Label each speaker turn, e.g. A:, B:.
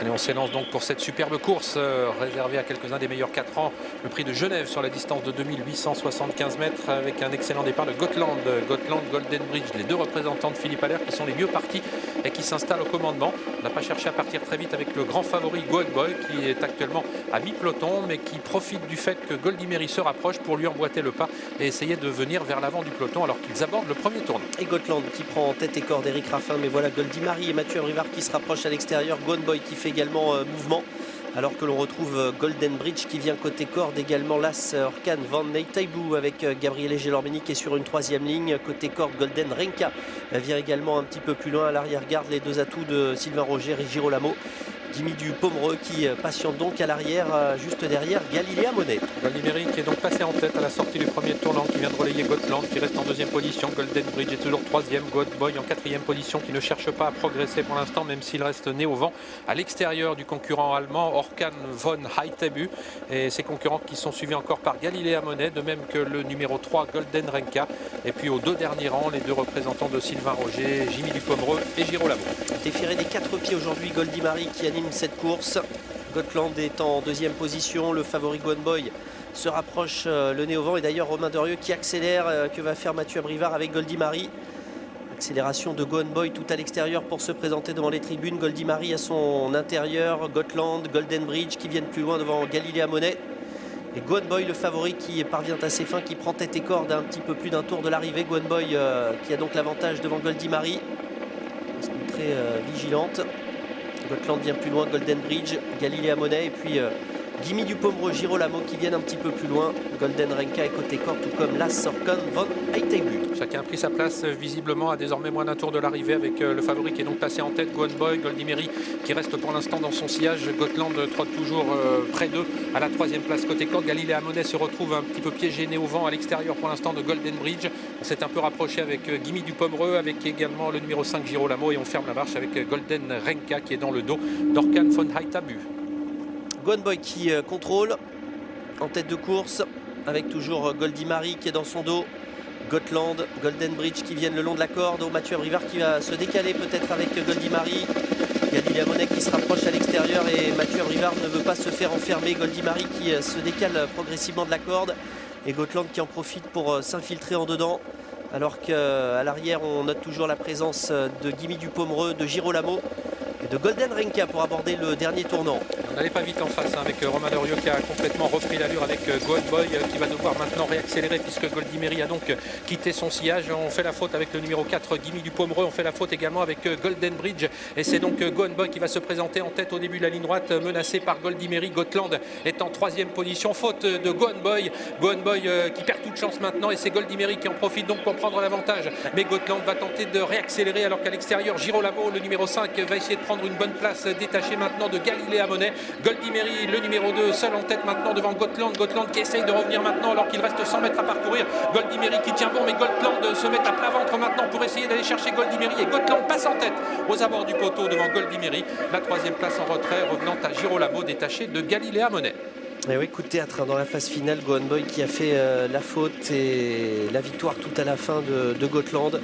A: Allez, on s'élance donc pour cette superbe course réservée à quelques-uns des meilleurs 4 ans. Le prix de Genève sur la distance de 2875 mètres avec un excellent départ de Gotland. Gotland, Golden Bridge, les deux représentants de Philippe Allaire qui sont les mieux partis et qui s'installent au commandement. On n'a pas cherché à partir très vite avec le grand favori Goat Boy qui est actuellement à mi-peloton mais qui profite du fait que Goldie Mary se rapproche pour lui emboîter le pas et essayer de venir vers l'avant du peloton alors qu'ils abordent le premier tournant.
B: Et Gotland qui prend en tête et corps d'Éric Raffin, mais voilà Goldie Mary et Mathieu Abrivard qui se rapprochent à l'extérieur. Goat Boy qui fait également mouvement, alors que l'on retrouve Golden Bridge qui vient côté corde également. Las Orkan Van Neytaibu avec Gabriele Gelormini qui est sur une troisième ligne. Côté corde, Golden Renka vient également un petit peu plus loin à l'arrière-garde. Les deux atouts de Sylvain Roger et Girolamo. Jimmy du Pomereux qui patiente donc à l'arrière, juste derrière Galilea Monet.
A: Goldie Mary qui est donc passé en tête à la sortie du premier tournant, qui vient de relayer Gotland qui reste en deuxième position. Golden Bridge est toujours troisième. Goat Boy en quatrième position qui ne cherche pas à progresser pour l'instant, même s'il reste né au vent à l'extérieur du concurrent allemand Orkan von Haitebu. Et ses concurrents qui sont suivis encore par Galilea Monet, de même que le numéro 3 Golden Renka. Et puis aux deux derniers rangs, les deux représentants de Sylvain Roger, Jimmy du Pomereux et Girolamo.
B: Déféré des 4 pieds aujourd'hui, Goldie Mary qui anime cette course. Gotland est en deuxième position. Le favori Goat Boy se rapproche le nez au vent. Et d'ailleurs Romain Derieux qui accélère. Que va faire Mathieu Abrivard avec Goldie Mary? Accélération de Goat Boy tout à l'extérieur pour se présenter devant les tribunes. Goldie Mary à son intérieur. Gotland, Golden Bridge qui viennent plus loin devant Galilea Monet. Et Goat Boy, le favori qui parvient à ses fins, qui prend tête et corde à un petit peu plus d'un tour de l'arrivée. Goat Boy qui a donc l'avantage devant Goldie Mary. Très vigilante. Gotland vient plus loin, Golden Bridge, Galilea Monet et puis Jimmy du Pomereux, Girolamo qui viennent un petit peu plus loin. Golden Renka est côté corde, tout comme Las Orkan Van Haitebu.
A: Chacun a pris sa place visiblement à désormais moins d'un tour de l'arrivée avec le favori qui est donc passé en tête, Goat Boy. Goldie Mary qui reste pour l'instant dans son sillage. Gotland trotte toujours près d'eux à la troisième place côté corde. Galilea Monet se retrouve un petit peu piégé né au vent à l'extérieur pour l'instant de Golden Bridge. On s'est un peu rapproché avec Jimmy du Pomereux, avec également le numéro 5 Girolamo, et on ferme la marche avec Golden Renka qui est dans le dos d'Orkan von Haitebu.
B: Goat Boy qui contrôle en tête de course avec toujours Goldie Mary qui est dans son dos. Gotland, Golden Bridge qui viennent le long de la corde. Mathieu Abrivard qui va se décaler peut-être avec Goldie Mary. Galilea Monet qui se rapproche à l'extérieur et Mathieu Abrivard ne veut pas se faire enfermer. Goldie Mary qui se décale progressivement de la corde et Gotland qui en profite pour s'infiltrer en dedans. Alors qu'à l'arrière on note toujours la présence de Jimmy du Pomereux, de Girolamo et de Golden Renka pour aborder le dernier tournant.
A: On n'allait pas vite en face avec Romain Derieux qui a complètement repris l'allure avec Goat Boy qui va devoir maintenant réaccélérer puisque Goldie Mary a donc quitté son sillage. On fait la faute avec le numéro 4 Jimmy du Pomereux, on fait la faute également avec Golden Bridge et c'est donc Goat Boy qui va se présenter en tête au début de la ligne droite, menacé par Goldie Mary. Gotland est en troisième position, faute de Goat Boy. Goat Boy qui perd toute chance maintenant et c'est Goldie Mary qui en profite donc pour prendre l'avantage. Mais Gotland va tenter de réaccélérer alors qu'à l'extérieur Girolamo, le numéro 5, va essayer de prendre une bonne place détachée maintenant de Galilea Monet. Goldie Mary, le numéro 2, seul en tête maintenant devant Gotland. Gotland qui essaye de revenir maintenant alors qu'il reste 100 mètres à parcourir. Goldie Mary qui tient bon, mais Gotland se met à plat ventre maintenant pour essayer d'aller chercher Goldie Mary. Et Gotland passe en tête aux abords du poteau devant Goldie Mary. La troisième place en retrait revenant à Girolamo détaché de Galilea Monet.
B: Et oui, coup de théâtre dans la phase finale. Goat Boy qui a fait la faute et la victoire tout à la fin de Gotland.